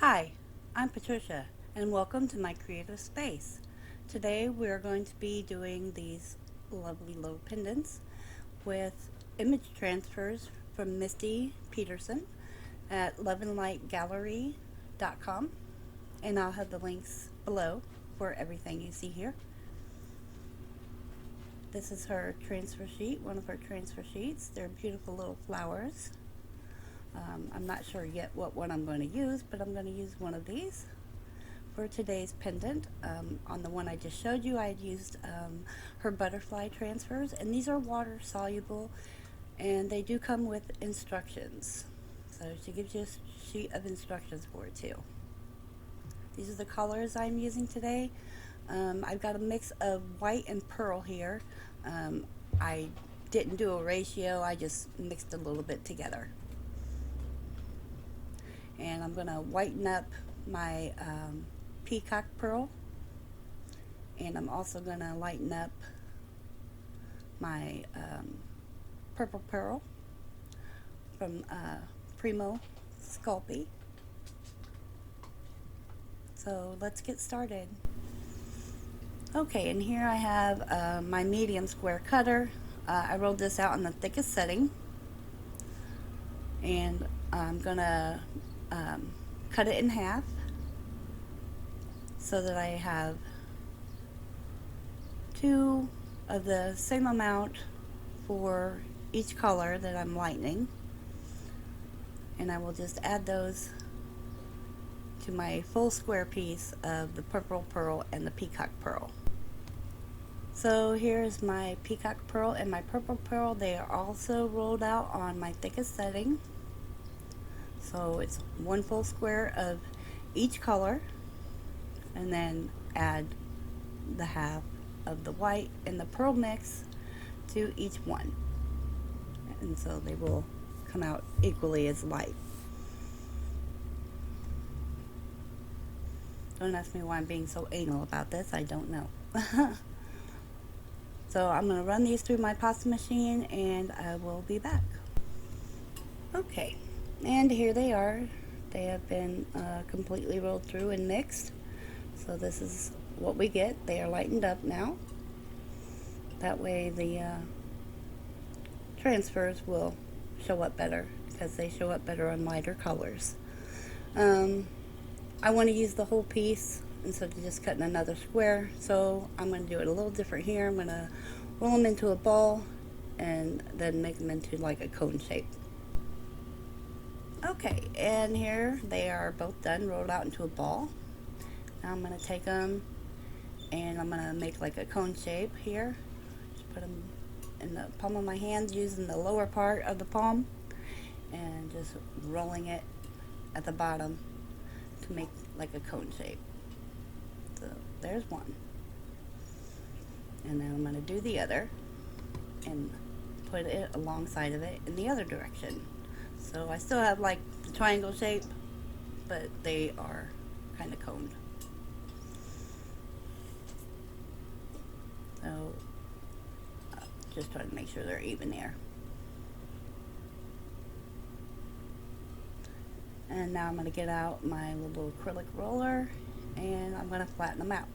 Hi, I'm Patricia, and welcome to my creative space. Today we're going to be doing these lovely little pendants with image transfers from Misty Peterson at loveandlightgallery.com, and I'll have the links below for everything you see here. This is her transfer sheet, one of her transfer sheets. They're beautiful little flowers. I'm not sure yet what one I'm going to use, but I'm going to use one of these for today's pendant. On the one I just showed you, I had used her butterfly transfers, and these are water soluble, and they do come with instructions. So she gives you a sheet of instructions for it too. These are the colors I'm using today. I've got a mix of white and pearl here. I didn't do a ratio, I just mixed a little bit together. And I'm going to whiten up my peacock pearl, and I'm also going to lighten up my purple pearl from Primo Sculpey. So let's get started. Okay, and here I have my medium square cutter. I rolled this out in the thickest setting, and I'm gonna cut it in half so that I have two of the same amount for each color that I'm lightening, and I will just add those to my full square piece of the purple pearl and the peacock pearl. So here's my peacock pearl and my purple pearl. They are also rolled out on my thickest setting. So it's one full square of each color, and then add the half of the white and the pearl mix to each one. And so they will come out equally as light. Don't ask me why I'm being so anal about this, I don't know. So I'm going to run these through my pasta machine and I will be back. Okay, and here they are. They have been completely rolled through and mixed. So this is what we get. They are lightened up now. That way the transfers will show up better because they show up better on lighter colors. I want to use the whole piece instead of just cutting another square, so I'm going to do it a little different here. I'm going to roll them into a ball and then make them into like a cone shape. Okay, and here they are both done, rolled out into a ball. Now I'm going to take them and I'm going to make like a cone shape here. Just put them in the palm of my hands using the lower part of the palm and just rolling it at the bottom to make like a cone shape. So there's one. And then I'm going to do the other and put it alongside of it in the other direction. So I still have like the triangle shape, but they are kind of coned. So just trying to make sure they're even there. And now I'm going to get out my little acrylic roller and I'm going to flatten them out.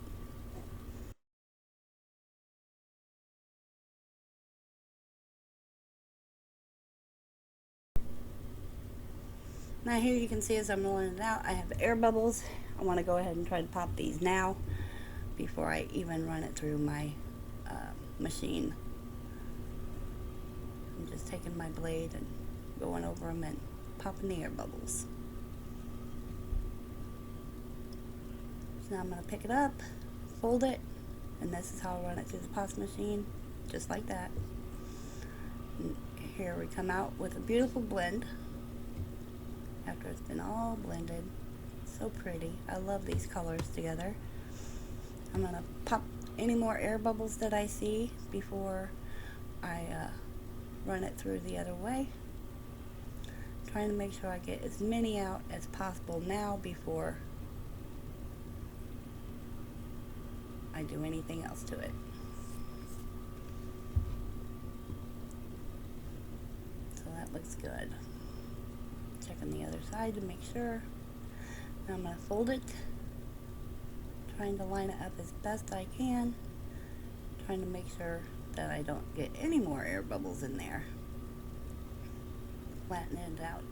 Now here you can see as I'm rolling it out, I have air bubbles. I want to go ahead and try to pop these now before I even run it through my machine. I'm just taking my blade and going over them and popping the air bubbles. So now I'm going to pick it up, fold it, and this is how I run it through the pasta machine, just like that. And here we come out with a beautiful blend after it's been all blended. So pretty. I love these colors together. I'm going to pop any more air bubbles that I see before I run it through the other way. Trying to make sure I get as many out as possible now before I do anything else to it. So that looks good. Checking the other side to make sure. Now I'm going to fold it, trying to line it up as best I can, trying to make sure that I don't get any more air bubbles in there. Flattening it out,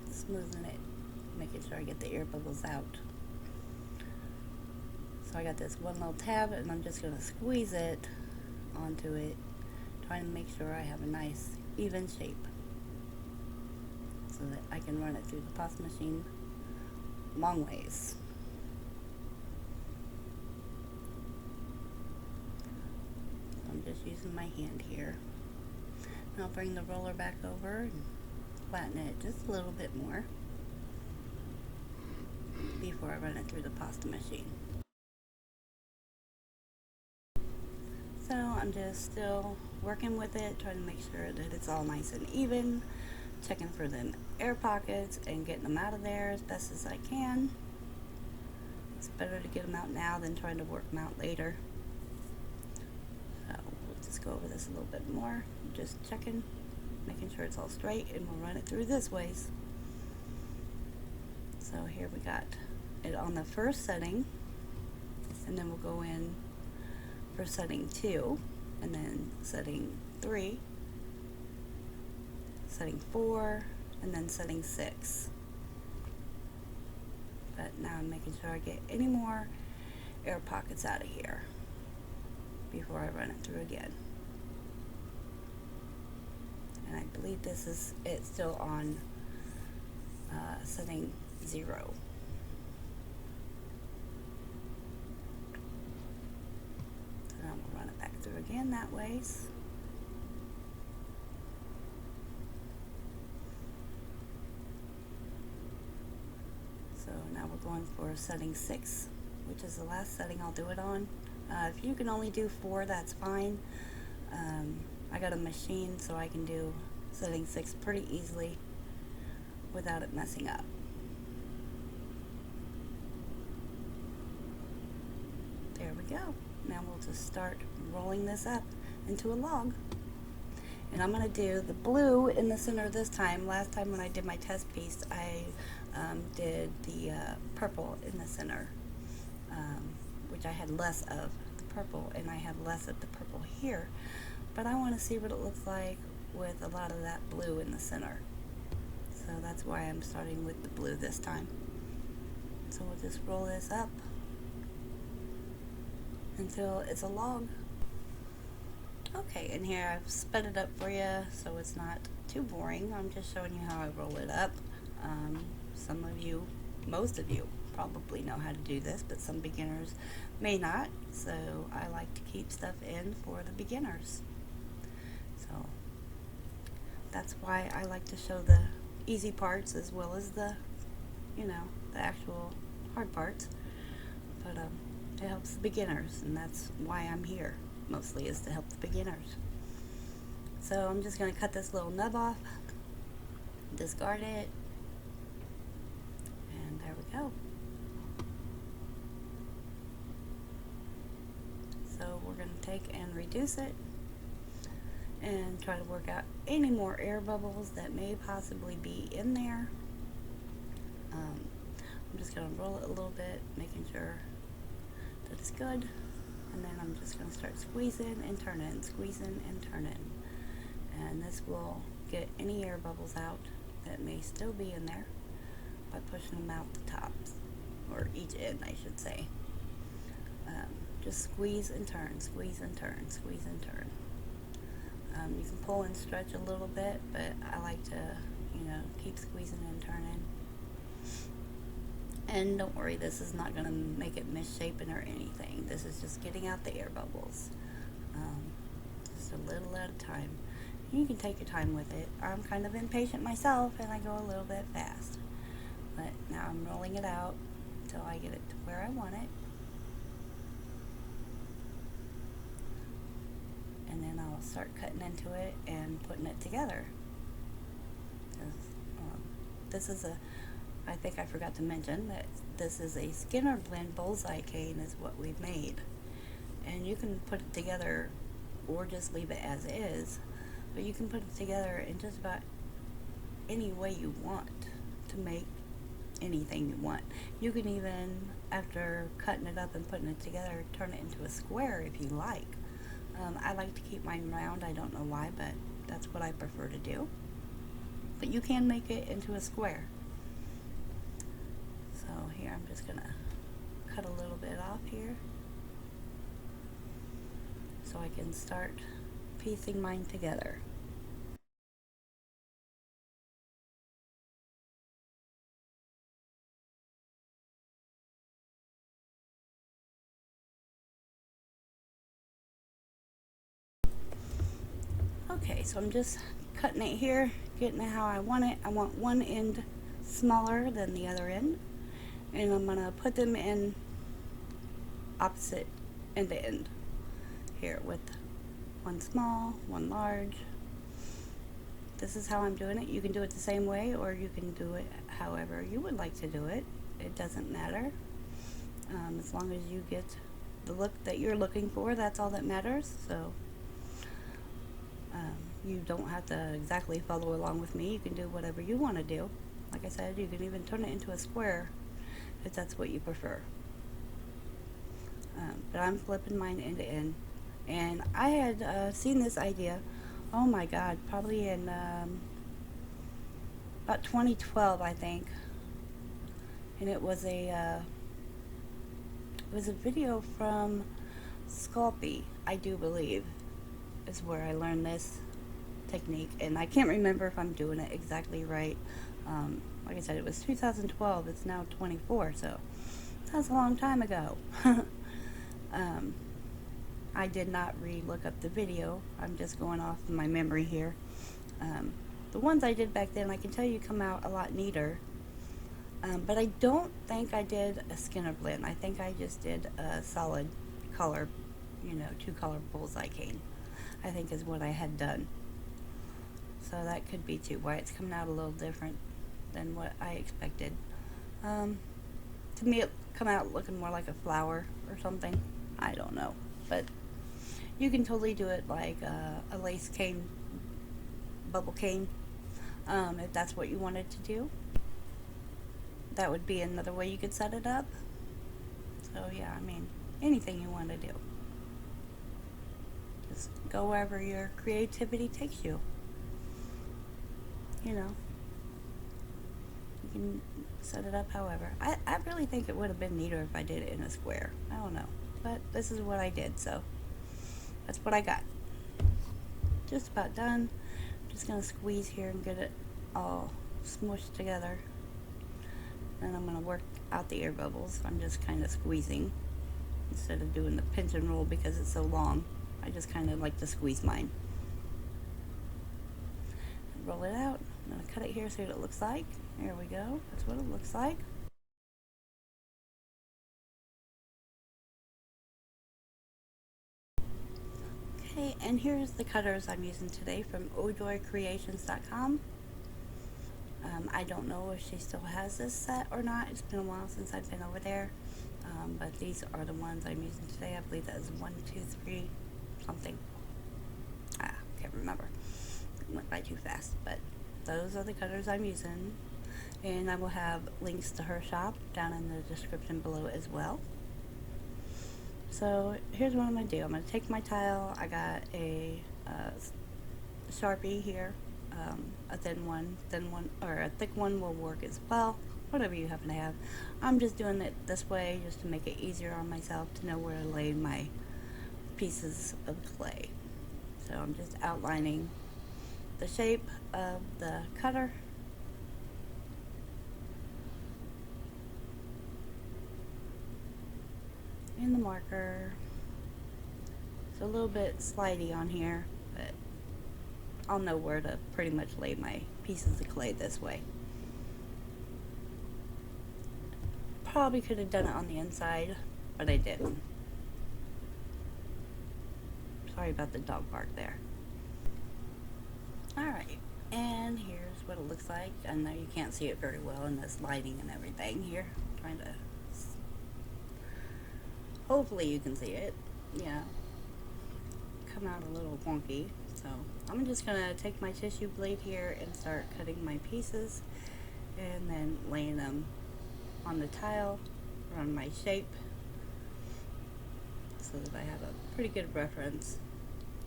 smoothing it, making sure I get the air bubbles out. So I got this one little tab and I'm just going to squeeze it onto it, trying to make sure I have a nice even shape so that I can run it through the pasta machine long ways. So I'm just using my hand here. Now I'll bring the roller back over and flatten it just a little bit more before I run it through the pasta machine. So I'm just still working with it, trying to make sure that it's all nice and even, checking for them air pockets and getting them out of there as best as I can. It's better to get them out now than trying to work them out later. So we'll just go over this a little bit more, just checking, making sure it's all straight, and we'll run it through this ways. So here we got it on the first setting, and then we'll go in for setting 2, and then setting 3, setting 4, and then setting 6. But now I'm making sure I get any more air pockets out of here before I run it through again. And I believe this is it still on setting 0. Now we'll run it back through again that way. So now we're going for setting 6, which is the last setting I'll do it on. If you can only do 4, that's fine. I got a machine so I can do setting 6 pretty easily without it messing up. There we go. Now we'll just start rolling this up into a log. And I'm going to do the blue in the center this time. Last time when I did my test piece, I did the purple in the center, which I had less of the purple, and I have less of the purple here. But I want to see what it looks like with a lot of that blue in the center. So that's why I'm starting with the blue this time. So we'll just roll this up until it's a log. Okay, and here I've sped it up for you so it's not too boring. I'm just showing you how I roll it up. Some of you, most of you, probably know how to do this, but some beginners may not. So I like to keep stuff in for the beginners. So that's why I like to show the easy parts as well as the, the actual hard parts. But it helps the beginners, and that's why I'm here. Mostly is to help the beginners. So I'm just going to cut this little nub off, discard it, and there we go. So we're going to take and reduce it and try to work out any more air bubbles that may possibly be in there. I'm just going to roll it a little bit, making sure that it's good. And then I'm just going to start squeezing and turning, squeezing and turning. And this will get any air bubbles out that may still be in there by pushing them out the tops, or each end I should say. Just squeeze and turn, squeeze and turn, squeeze and turn. You can pull and stretch a little bit, but I like to, keep squeezing and turning. And don't worry, this is not going to make it misshapen or anything. This is just getting out the air bubbles. Just a little at a time. You can take your time with it. I'm kind of impatient myself, and I go a little bit fast. But now I'm rolling it out until I get it to where I want it. And then I'll start cutting into it and putting it together. This is I think I forgot to mention that this is a Skinner Blend Bullseye cane is what we've made. And you can put it together or just leave it as is, but you can put it together in just about any way you want to make anything you want. You can even, after cutting it up and putting it together, turn it into a square if you like. I like to keep mine round. I don't know why, but that's what I prefer to do. But you can make it into a square. So here I'm just gonna cut a little bit off here so I can start piecing mine together. Okay, so I'm just cutting it here, getting it how I want it. I want one end smaller than the other end, and I'm gonna put them in opposite end to end here with one small, one large. This is how I'm doing it. You can do it the same way, or you can do it however you would like to do it. It doesn't matter. As long as you get the look that you're looking for, that's all that matters. So you don't have to exactly follow along with me. You can do whatever you want to do. Like I said, you can even turn it into a square if that's what you prefer. But I'm flipping mine end to end. And I had seen this idea, oh my god, probably in about 2012, I think. And it was a video from Sculpey, I do believe, is where I learned this technique, and I can't remember if I'm doing it exactly right. Like I said, it was 2012, it's now 24, so that's a long time ago. I did not re-look up the video, I'm just going off of my memory here. The ones I did back then, I can tell you come out a lot neater, but I don't think I did a Skinner blend. I think I just did a solid color, you know, 2-color bullseye cane, I think is what I had done. So that could be too why it's coming out a little different than what I expected. To me it come out looking more like a flower or something. I don't know, but you can totally do it like a lace cane, bubble cane, if that's what you wanted to do. That would be another way you could set it up. So yeah, I mean, anything you want to do. Just go wherever your creativity takes you. You know, you can set it up however. I really think it would have been neater if I did it in a square. I don't know, but this is what I did, so that's what I got. Just about done. I'm just gonna squeeze here and get it all smushed together. Then I'm gonna work out the air bubbles. I'm just kind of squeezing instead of doing the pinch and roll because it's so long. I just kind of like to squeeze mine. Roll it out. I'm going to cut it here, see what it looks like. There we go. That's what it looks like. Okay, and here's the cutters I'm using today from ojoycreations.com. I don't know if she still has this set or not. It's been a while since I've been over there. But these are the ones I'm using today. I believe that is 1, 2, 3 something. Can't remember. It went by too fast, but those are the cutters I'm using, and I will have links to her shop down in the description below as well. So here's what I'm going to do. I'm going to take my tile. I got a Sharpie here, a thin one, or a thick one will work as well, whatever you happen to have. I'm just doing it this way just to make it easier on myself to know where to lay my pieces of clay. So I'm just outlining the shape of the cutter. And the marker. It's a little bit slidey on here, but I'll know where to pretty much lay my pieces of clay this way. Probably could have done it on the inside, but I didn't. Sorry about the dog bark there. Alright, and here's what it looks like. I know you can't see it very well in this lighting and everything here. I'm trying to... Hopefully you can see it. Yeah. Come out a little wonky. So I'm just going to take my tissue blade here and start cutting my pieces and then laying them on the tile around my shape so that I have a pretty good reference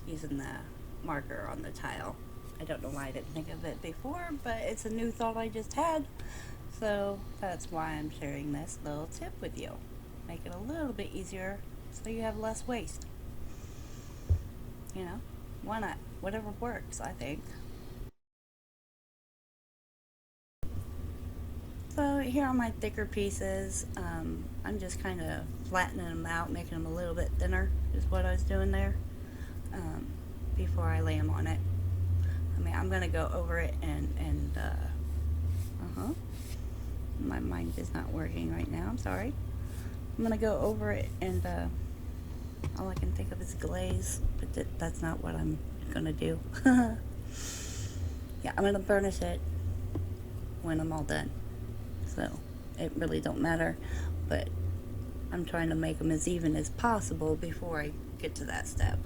using the marker on the tile. I don't know why I didn't think of it before, but it's a new thought I just had, so that's why I'm sharing this little tip with you. Make it a little bit easier so you have less waste. You know, why not? Whatever works, I think. So here are my thicker pieces. I'm just kind of flattening them out, making them a little bit thinner is what I was doing there before I lay them on it. I mean, I'm going to go over it and my mind is not working right now, I'm sorry. I'm going to go over it and all I can think of is glaze, but that's not what I'm going to do. Yeah, I'm going to burnish it when I'm all done. So it really don't matter, but I'm trying to make them as even as possible before I get to that step.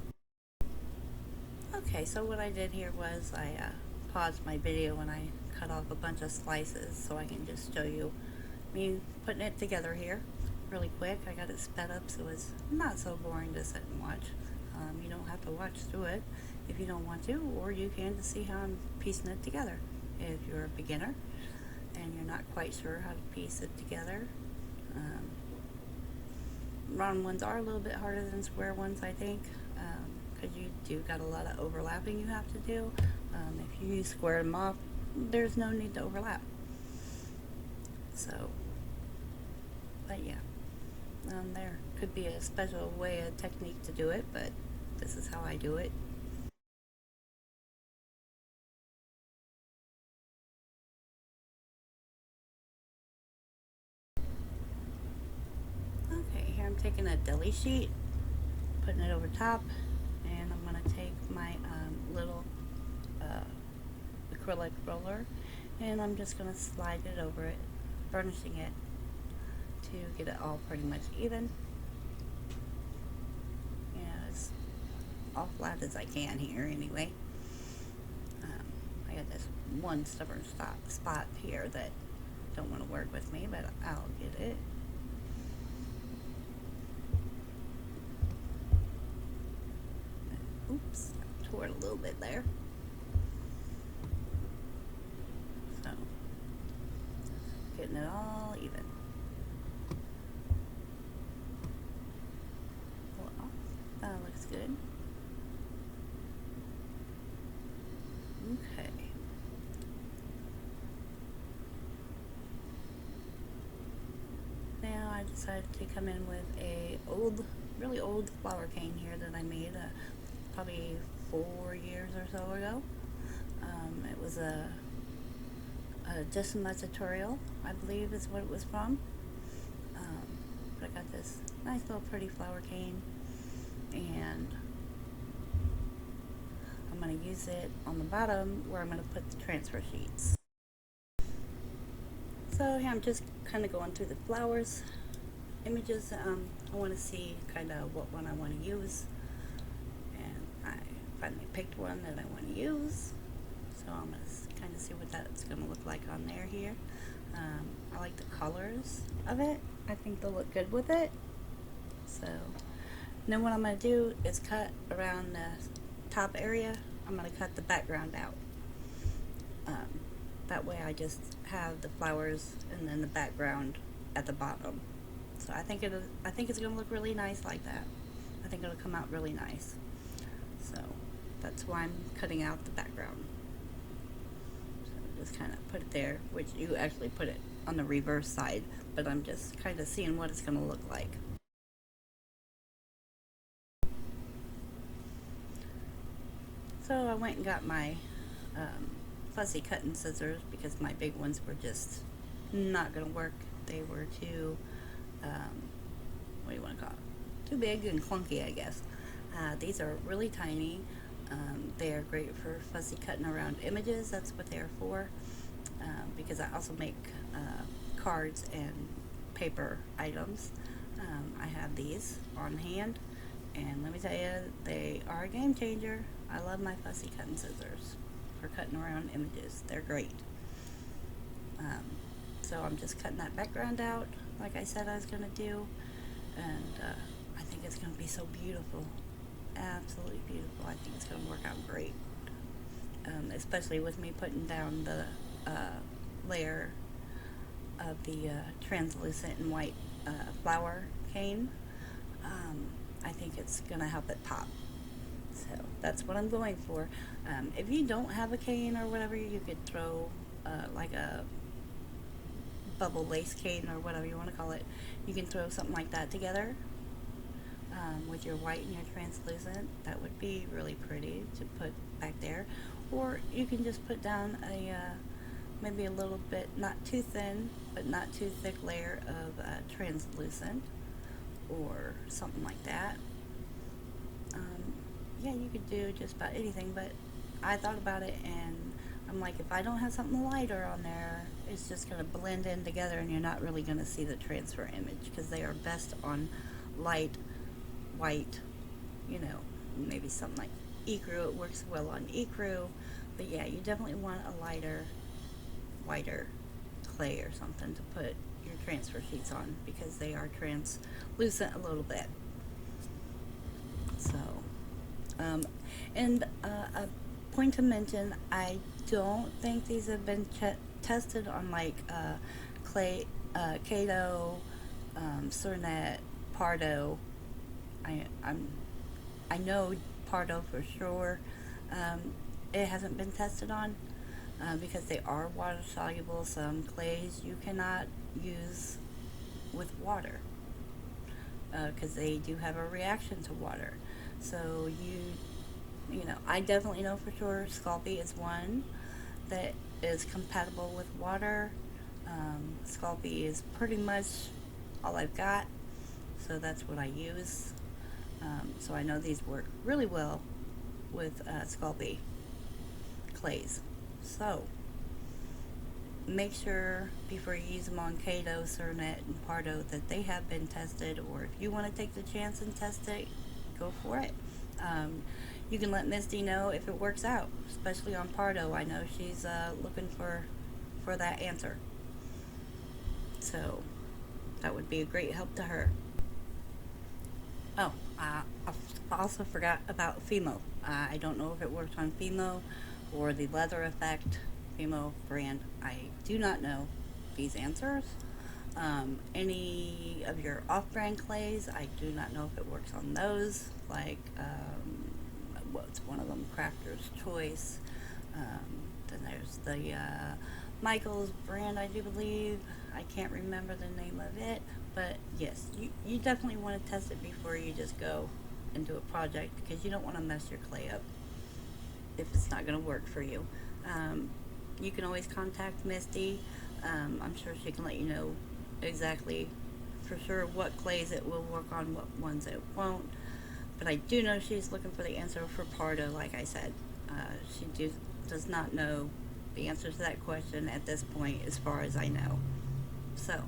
Okay, so what I did here was I paused my video and I cut off a bunch of slices so I can just show you me putting it together here really quick. I got it sped up so it's not so boring to sit and watch. You don't have to watch through it if you don't want to, or you can to see how I'm piecing it together if you're a beginner and you're not quite sure how to piece it together. Round ones are a little bit harder than square ones, I think, because you do got a lot of overlapping you have to do. If you square them off, there's no need to overlap. So, but yeah, there could be a special way, a technique to do it, but this is how I do it. Okay, here I'm taking a deli sheet, putting it over top, and I'm going to take my little acrylic roller and I'm just going to slide it over it, burnishing it to get it all pretty much even. As all flat as I can here anyway. I got this one stubborn spot here that don't want to work with me, but I'll get it. Oops, I tore it a little bit there. So, getting it all even. Pull it off. That looks good. Okay. Now I decided to come in with a really old flower cane here that I made probably 4 years or so ago. It was a Decima tutorial, I believe is what it was from. But I got this nice little pretty flower cane, and I'm going to use it on the bottom where I'm going to put the transfer sheets. So here I'm just kind of going through the flowers images. I want to see kind of what one I want to use, and I finally picked one that I want to use. So I'm going to kind of see what that's going to look like on there here. I like the colors of it. I think they'll look good with it. So then what I'm going to do is cut around the top area. I'm going to cut the background out. That way I just have the flowers and then the background at the bottom. So I think it's going to look really nice like that. I think it'll come out really nice. So that's why I'm cutting out the background. So just kind of put it there, which you actually put it on the reverse side, but I'm just kind of seeing what it's going to look like. So I went and got my fussy cutting scissors because my big ones were just not going to work. They were too, what do you want to call it? Too big and clunky, I guess. These are really tiny. They are great for fussy cutting around images. That's what they are for. Because I also make cards and paper items. I have these on hand, and let me tell you, they are a game changer. I love my fussy cutting scissors for cutting around images. They're great. So I'm just cutting that background out like I said I was going to do, and I think it's going to be so beautiful, absolutely beautiful. I think it's going to work out great, especially with me putting down the layer of the translucent and white flower cane. I think it's going to help it pop. So that's what I'm going for. If you don't have a cane or whatever, you could throw like a bubble lace cane or whatever you want to call it. You can throw something like that together with your white and your translucent. That would be really pretty to put back there. Or you can just put down a maybe a little bit, not too thin, but not too thick layer of translucent or something like that. Yeah, you could do just about anything, but I thought about it and I'm like, if I don't have something lighter on there, it's just going to blend in together and you're not really going to see the transfer image, because they are best on light white, you know, maybe something like ecru. It works well on ecru, but yeah, you definitely want a lighter, whiter clay or something to put your transfer sheets on, because they are translucent a little bit. So and a point to mention, I don't think these have been tested on like clay, Kato, Cernet, Pardo. I know Pardo for sure. It hasn't been tested on because they are water soluble. Some clays you cannot use with water because they do have a reaction to water. So you know, I definitely know for sure Sculpey is one that is compatible with water. Sculpey is pretty much all I've got, so that's what I use. So I know these work really well with Sculpey clays. So make sure before you use them on Kato, Cernet, and Pardo that they have been tested, or if you want to take the chance and test it, go for it. You can let Misty know if it works out, especially on Pardo. I know she's looking for that answer. So that would be a great help to her. Oh, I also forgot about Fimo. I don't know if it works on Fimo or the Leather Effect Fimo brand. I do not know these answers. Any of your off-brand clays, I do not know if it works on those. Like, what's one of them? Crafter's Choice. Then there's the Michael's brand, I do believe. I can't remember the name of it. But yes, you definitely want to test it before you just go and do a project, because you don't want to mess your clay up if it's not going to work for you. You can always contact Misty. I'm sure she can let you know exactly for sure what clays it will work on, what ones it won't. But I do know she's looking for the answer for Pardo, like I said. She does not know the answer to that question at this point, as far as I know. So,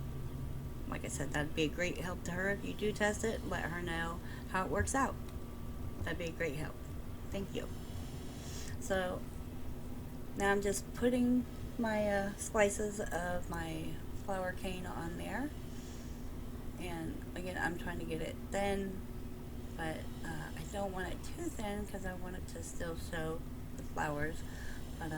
like I said, that'd be a great help to her. If you do test it, let her know how it works out. That'd be a great help. Thank you. So, now I'm just putting my slices of my flower cane on there. And again, I'm trying to get it thin, but I don't want it too thin because I want it to still show the flowers. But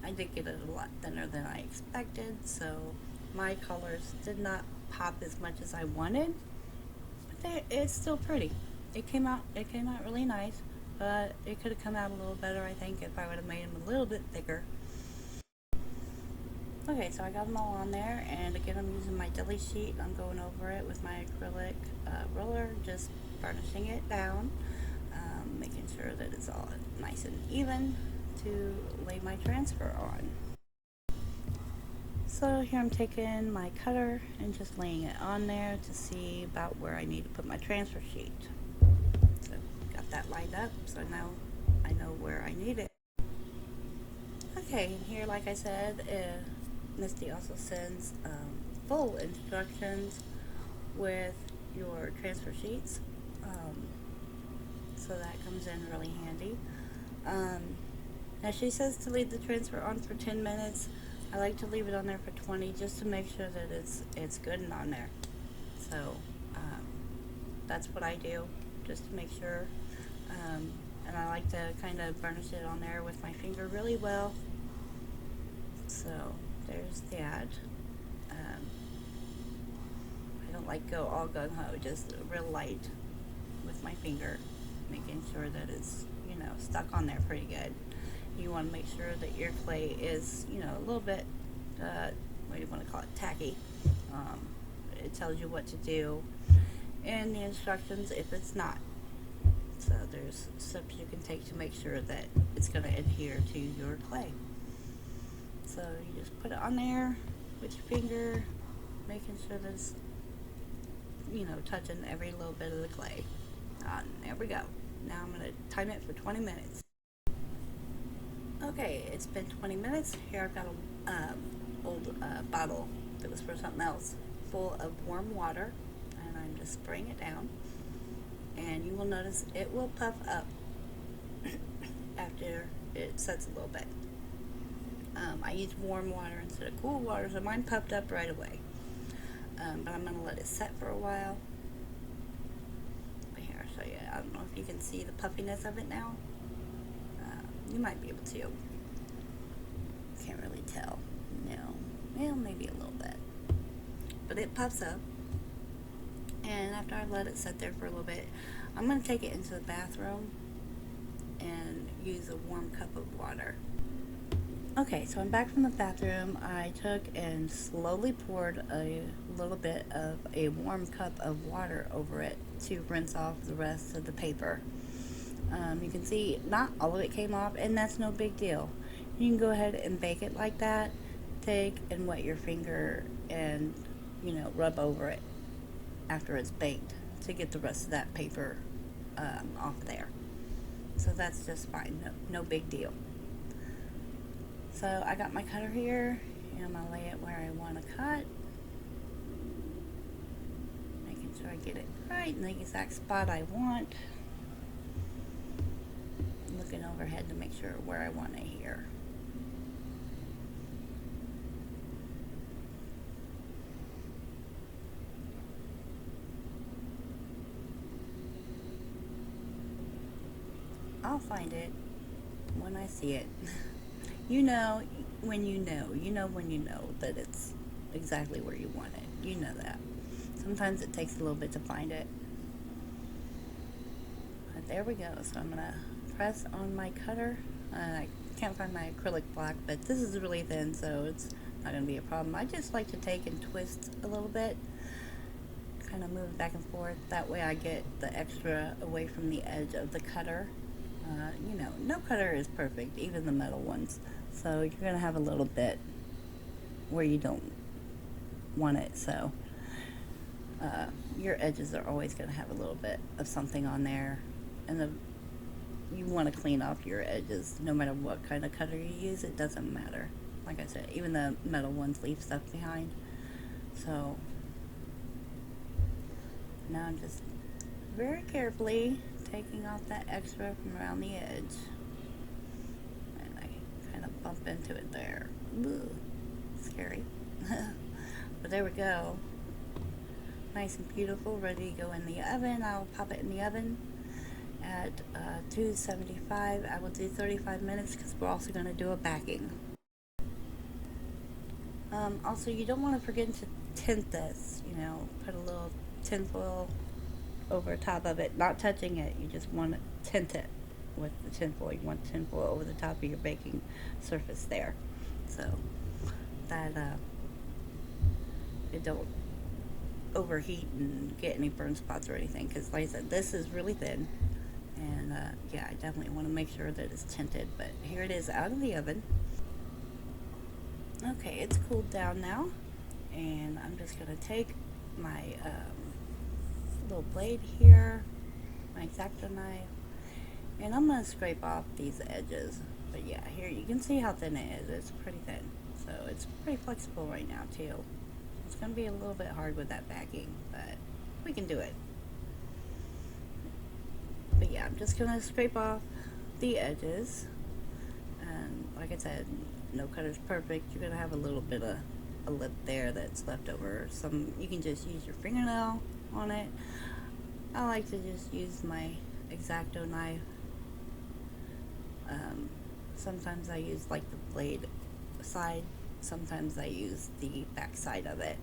I did get it a lot thinner than I expected, so my colors did not pop as much as I wanted, but it's still pretty. It came out really nice, but it could have come out a little better, I think, if I would have made them a little bit thicker. Okay, so I got them all on there, and again, I'm using my deli sheet. I'm going over it with my acrylic roller, just burnishing it down, making sure that it's all nice and even to lay my transfer on. So here I'm taking my cutter and just laying it on there to see about where I need to put my transfer sheet. So got that lined up, so now I know where I need it. Okay, and here, like I said, Misty also sends full instructions with your transfer sheets, so that comes in really handy. Now she says to leave the transfer on for 10 minutes. I like to leave it on there for 20 just to make sure that it's good and on there. So um, that's what I do, just to make sure. And I like to kind of burnish it on there with my finger really well. So there's that. Um, I don't like go all gung-ho, just real light with my finger, making sure that it's, stuck on there pretty good. You want to make sure that your clay is, a little bit, what do you want to call it, tacky. It tells you what to do in the instructions if it's not. So there's steps you can take to make sure that it's going to adhere to your clay. So you just put it on there with your finger, making sure that it's, touching every little bit of the clay. There we go. Now I'm going to time it for 20 minutes. Okay, it's been 20 minutes. Here I've got a old bottle that was for something else, full of warm water, and I'm just spraying it down. And you will notice it will puff up after it sets a little bit. I use warm water instead of cool water, so mine puffed up right away. But I'm going to let it set for a while. But here, I'll show you. I don't know if you can see the puffiness of it now. You might be able to. Can't really tell. No. Well, maybe a little bit. But it puffs up. And after I let it sit there for a little bit, I'm going to take it into the bathroom and use a warm cup of water. Okay, so I'm back from the bathroom. I took and slowly poured a little bit of a warm cup of water over it to rinse off the rest of the paper. You can see not all of it came off, and that's no big deal. You can go ahead and bake it like that. Take and wet your finger and, rub over it after it's baked to get the rest of that paper off there. So that's just fine, no big deal. So I got my cutter here, and I'm going to lay it where I want to cut. Making sure I get it right in the exact spot I want. Looking overhead to make sure where I want it here. I'll find it when I see it. You know when you know when you know that it's exactly where you want it. You know that. Sometimes it takes a little bit to find it. But there we go. So I'm going to press on my cutter. I can't find my acrylic block, but this is really thin, so it's not going to be a problem. I just like to take and twist a little bit, kind of move it back and forth. That way I get the extra away from the edge of the cutter. No cutter is perfect, even the metal ones. So you're going to have a little bit where you don't want it. So your edges are always going to have a little bit of something on there. And you want to clean off your edges no matter what kind of cutter you use. It doesn't matter. Like I said, even the metal ones leave stuff behind. So now I'm just very carefully taking off that extra from around the edge. And I kind of bump into it there. Ooh, scary. But there we go. Nice and beautiful, ready to go in the oven. I'll pop it in the oven at 275. I will do 35 minutes because we're also going to do a backing. Also, you don't want to forget to tint this. Put a little tinfoil over top of it, not touching it. You just want to tint it with the tinfoil. You want tinfoil over the top of your baking surface there, so that it don't overheat and get any burn spots or anything. Because like I said, this is really thin, and yeah, I definitely want to make sure that it's tinted. But here it is out of the oven. Okay, it's cooled down now, and I'm just gonna take my little blade here, my X-Acto knife, and I'm going to scrape off these edges. But yeah, here you can see how thin it is. It's pretty thin, so it's pretty flexible right now too. It's going to be a little bit hard with that backing, but we can do it. But yeah, I'm just going to scrape off the edges, and like I said, no color's perfect. You're gonna have a little bit of a lip there that's left over. Some you can just use your fingernail on it. I like to just use my X-Acto knife. Sometimes I use like the blade side. Sometimes I use the back side of it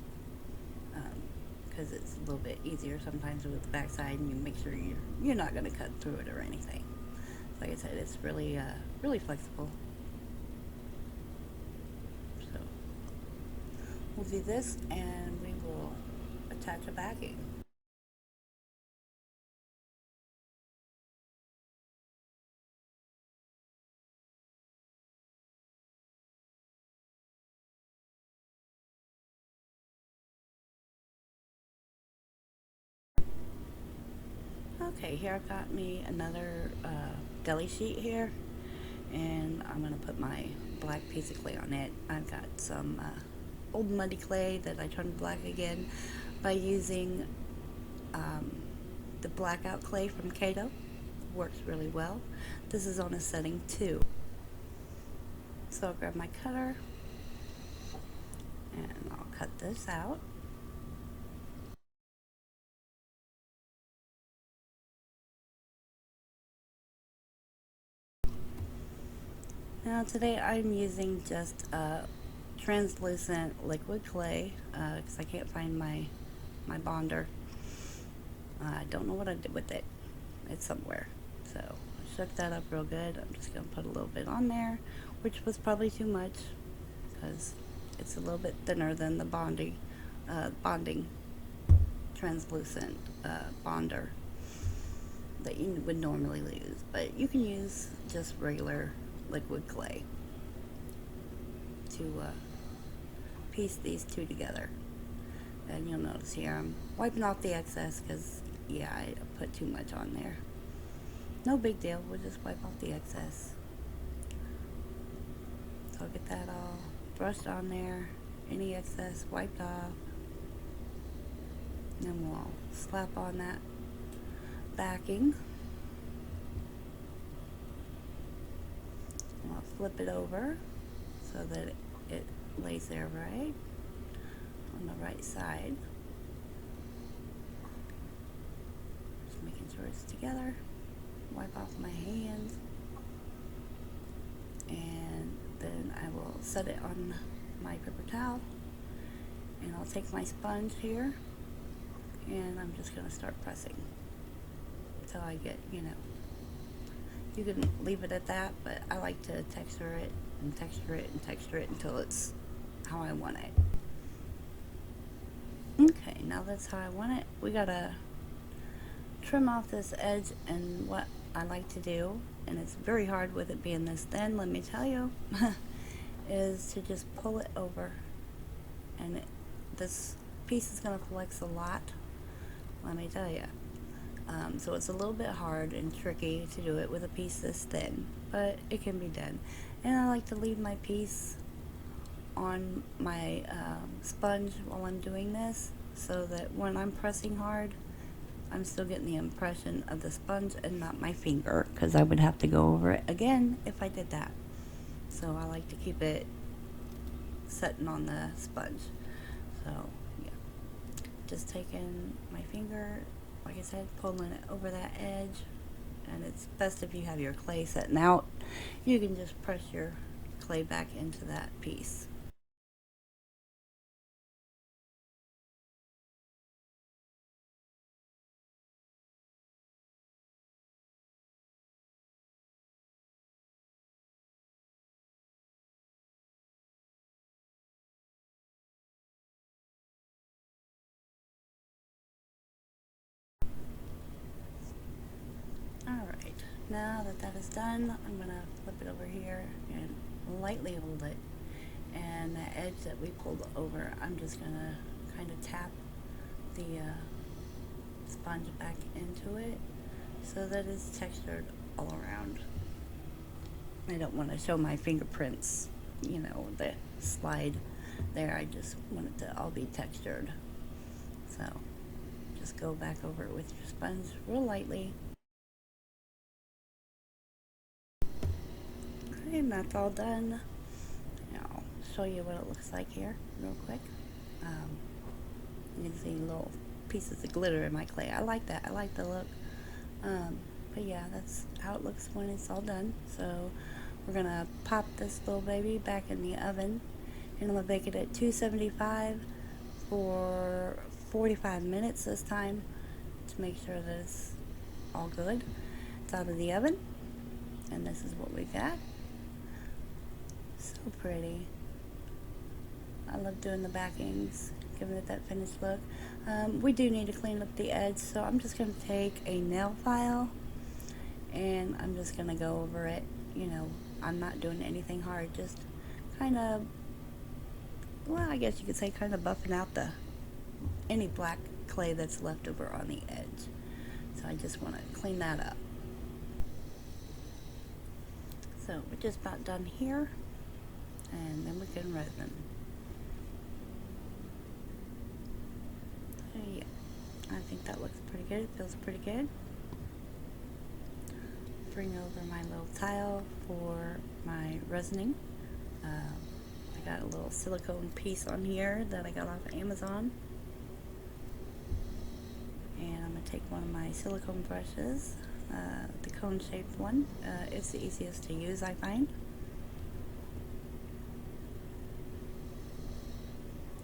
because it's a little bit easier sometimes with the back side, and you make sure you're not going to cut through it or anything. Like I said, it's really really flexible. So we'll do this, and we will attach a backing. Okay, here I've got me another deli sheet here, and I'm going to put my black piece of clay on it. I've got some old muddy clay that I turned black again by using the blackout clay from Kato. Works really well. This is on a setting 2. So I'll grab my cutter and I'll cut this out. Now today I'm using just translucent liquid clay because I can't find my bonder. I don't know what I did with it. It's somewhere. So I shook that up real good. I'm just going to put a little bit on there, which was probably too much because it's a little bit thinner than the bonding translucent bonder that you would normally use. But you can use just regular liquid clay to piece these two together. And you'll notice here I'm wiping off the excess because, yeah, I put too much on there. No big deal, we'll just wipe off the excess. So I'll get that all brushed on there, any excess wiped off. Then we'll slap on that backing. I'll flip it over so that it lays there right on the right side. Just making sure it's together. Wipe off my hands, and then I will set it on my paper towel, and I'll take my sponge here, and I'm just going to start pressing until I get, you can leave it at that, but I like to texture it and texture it and texture it until it's how I want it. Okay, now that's how I want it. We gotta trim off this edge, and what I like to do, and it's very hard with it being this thin, let me tell you, is to just pull it over, and this piece is going to flex a lot, let me tell you. So it's a little bit hard and tricky to do it with a piece this thin, but it can be done. And I like to leave my piece on my sponge while I'm doing this, so that when I'm pressing hard, I'm still getting the impression of the sponge and not my finger, because I would have to go over it again if I did that. So I like to keep it setting on the sponge. So yeah, just taking my finger, like I said, pulling it over that edge, and it's best if you have your clay setting out. You can just press your clay back into that piece. Alright, now that that is done, I'm going to flip it over here and lightly hold it. And the edge that we pulled over, I'm just going to kind of tap the sponge back into it so that it's textured all around. I don't want to show my fingerprints, the slide there. I just want it to all be textured. So just go back over it with your sponge real lightly. Okay, and that's all done. show you what it looks like here real quick. You can see little pieces of glitter in my clay. I like that. I like the look. But yeah, that's how it looks when it's all done. So we're gonna pop this little baby back in the oven, and I'm gonna bake it at 275 for 45 minutes this time to make sure that it's all good. It's out of the oven, and this is what we got. So pretty. I love doing the backings, giving it that finished look. We do need to clean up the edge, so I'm just going to take a nail file and I'm just going to go over it. You know, I'm not doing anything hard, just kind of, well, I guess you could say kind of buffing out any black clay that's left over on the edge. So I just want to clean that up. So we're just about done here, and then we can resin. So yeah, I think that looks pretty good. It feels pretty good. Bring over my little tile for my resining. I got a little silicone piece on here that I got off of Amazon. And I'm going to take one of my silicone brushes, the cone shaped one. It's the easiest to use, I find.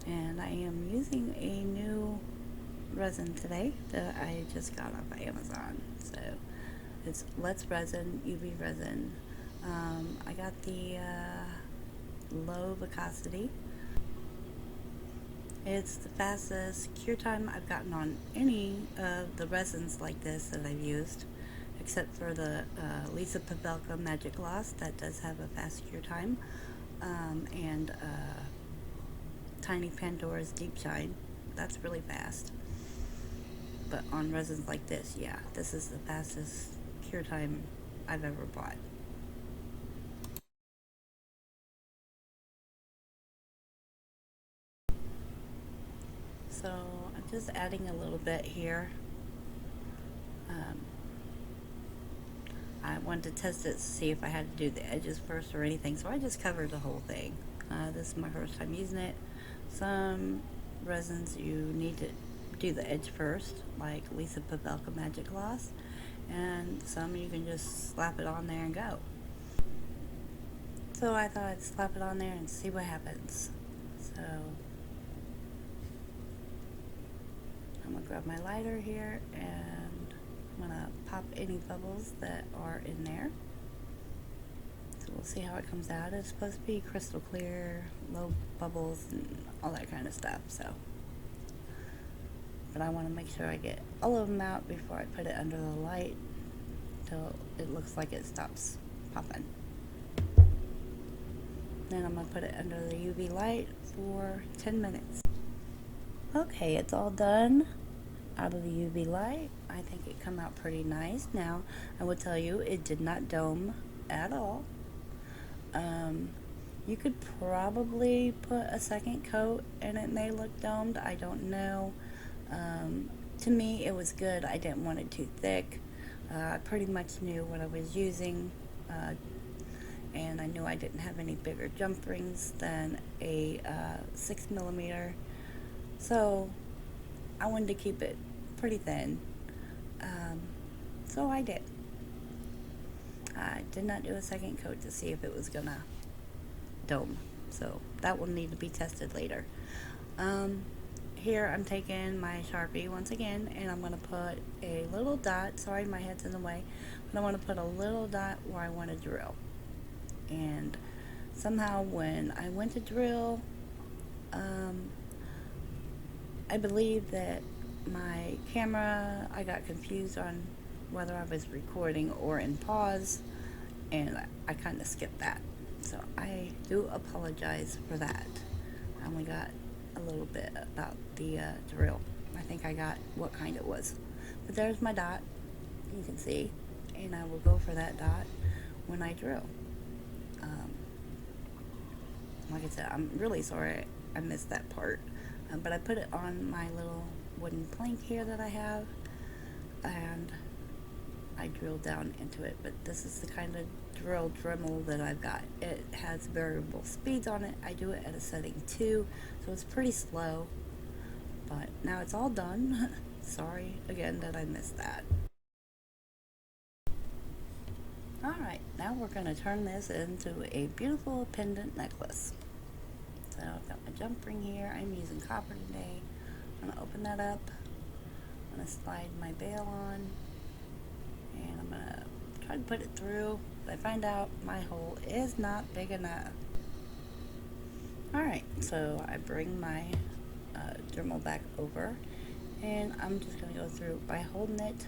And I am using a new resin today that I just got off of Amazon. So it's Let's Resin UV resin. I got the low viscosity. It's the fastest cure time I've gotten on any of the resins like this that I've used, except for the Lisa Pavelka Magic Gloss. That does have a fast cure time, and Tiny Pandora's Deep Shine. That's really fast. But on resins like this, yeah, this is the fastest cure time I've ever bought. So I'm just adding a little bit here. I wanted to test it to see if I had to do the edges first or anything, so I just covered the whole thing. This is my first time using it. Some resins you need to do the edge first, like Lisa Pavelka Magic Gloss, and some you can just slap it on there and go. So I thought I'd slap it on there and see what happens. So I'm going to grab my lighter here and I'm going to pop any bubbles that are in there. So we'll see how it comes out. It's supposed to be crystal clear, low bubbles, and all that kind of stuff. So, but I want to make sure I get all of them out before I put it under the light till it looks like it stops popping. Then I'm going to put it under the UV light for 10 minutes. Okay, it's all done out of the UV light. I think it come out pretty nice. Now, I will tell you, it did not dome at all. You could probably put a second coat and it may look domed. I don't know. To me, it was good. I didn't want it too thick. I pretty much knew what I was using. And I knew I didn't have any bigger jump rings than a 6mm. So I wanted to keep it pretty thin. So I did. I did not do a second coat to see if it was gonna dome. So that will need to be tested later. Here I'm taking my Sharpie once again, and I'm gonna put a little dot. Sorry, my head's in the way. But I want to put a little dot where I want to drill. And somehow when I went to drill, I believe that my camera, I got confused on whether I was recording or in pause, and I kind of skipped that. So I do apologize for that. I only got a little bit about the drill. I think I got what kind it was. But there's my dot, you can see, and I will go for that dot when I drill. Like I said, I'm really sorry I missed that part, but I put it on my little wooden plank here that I have, and I drill down into it, but this is the kind of Dremel that I've got. It has variable speeds on it. I do it at a setting 2, so it's pretty slow, but now it's all done. Sorry again that I missed that. Alright, now we're going to turn this into a beautiful pendant necklace. So I've got my jump ring here. I'm using copper today. I'm going to open that up. I'm going to slide my bail on, and I'm going to try to put it through, but I find out my hole is not big enough. Alright, so I bring my Dremel back over, and I'm just going to go through by holding it,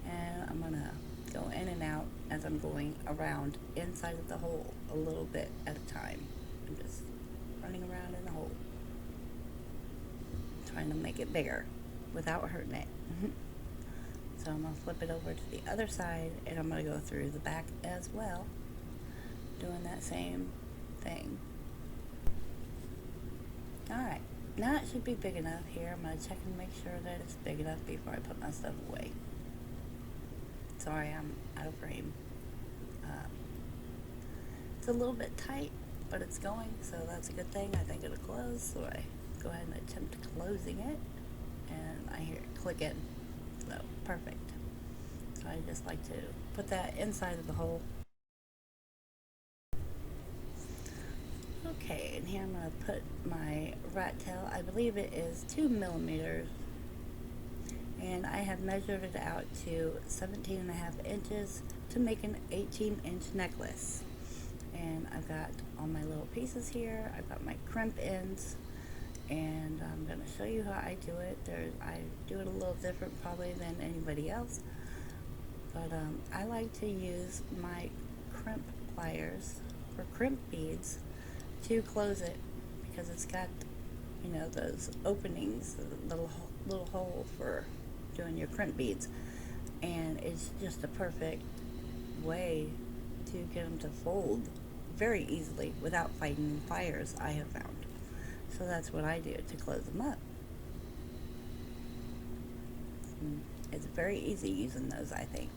and I'm going to go in and out as I'm going around inside of the hole a little bit at a time. I'm just running around in the hole, trying to make it bigger without hurting it. So I'm going to flip it over to the other side, and I'm going to go through the back as well, doing that same thing. Alright, now it should be big enough here. I'm going to check and make sure that it's big enough before I put my stuff away. Sorry, I'm out of frame. It's a little bit tight, but it's going, so that's a good thing. I think it'll close, so I go ahead and attempt closing it, and I hear it click in. So, perfect. So I just like to put that inside of the hole. Okay, and here I'm going to put my rat tail. I believe it is 2 millimeters. And I have measured it out to 17.5 inches to make an 18-inch necklace. And I've got all my little pieces here. I've got my crimp ends, and I'm going to show you how I do it. I do it a little different probably than anybody else, but I like to use my crimp pliers for crimp beads to close it, because it's got, you know, those openings, the little hole for doing your crimp beads, and it's just a perfect way to get them to fold very easily without fighting fires, I have found. So that's what I do to close them up. It's very easy using those, I think.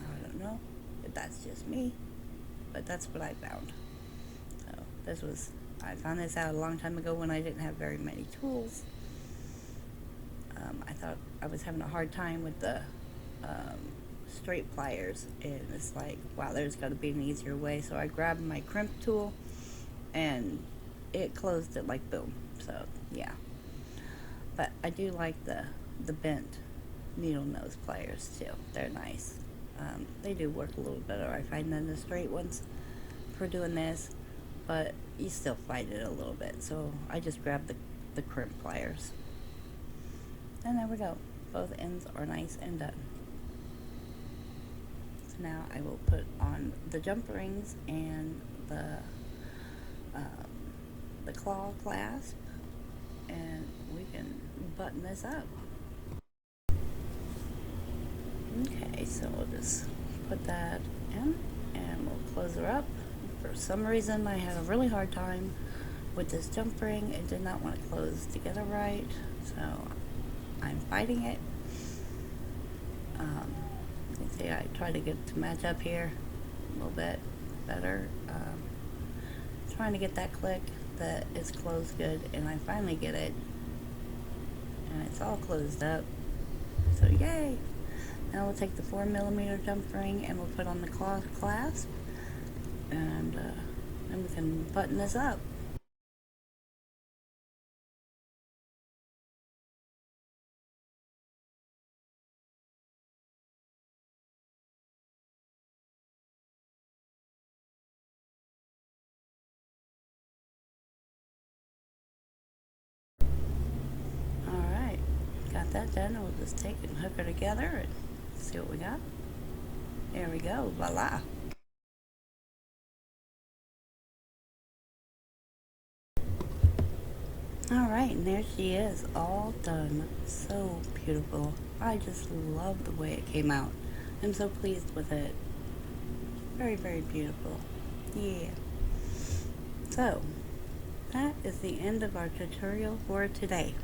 I don't know if that's just me, but that's what I found. So I found this out a long time ago when I didn't have very many tools. I thought I was having a hard time with the straight pliers, and it's like, wow, there's got to be an easier way. So I grabbed my crimp tool, and it closed it like boom. So yeah, but I do like the bent needle nose pliers too. They're nice. They do work a little better, I find, than the straight ones for doing this, but you still fight it a little bit. So I just grabbed the crimp pliers. And there we go. Both ends are nice and done. So now I will put on the jump rings and the claw clasp, and we can button this up. Okay, so we'll just put that in, and we'll close her up. For some reason, I had a really hard time with this jump ring. It did not want to close together right, so I'm fighting it. You can see I try to get it to match up here a little bit better. Trying to get that click that it's closed good, and I finally get it, and it's all closed up. So yay! Now we'll take the 4 millimeter jump ring and we'll put on the claw clasp, and then we can button this up. Alright, got that done. We'll just take and hook her together and see what we got. There we go, voila! Alright, and there she is, all done. So beautiful. I just love the way it came out. I'm so pleased with it. Very, very beautiful. Yeah. So, that is the end of our tutorial for today.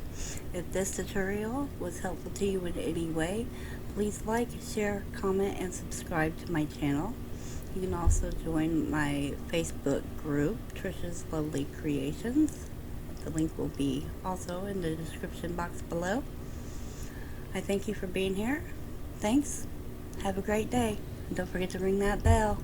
If this tutorial was helpful to you in any way, Please like, share, comment, and subscribe to my channel. You can also join my Facebook group, Trisha's Lovely Creations. The link will be also in the description box below. I thank you for being here. Thanks. Have a great day. And don't forget to ring that bell.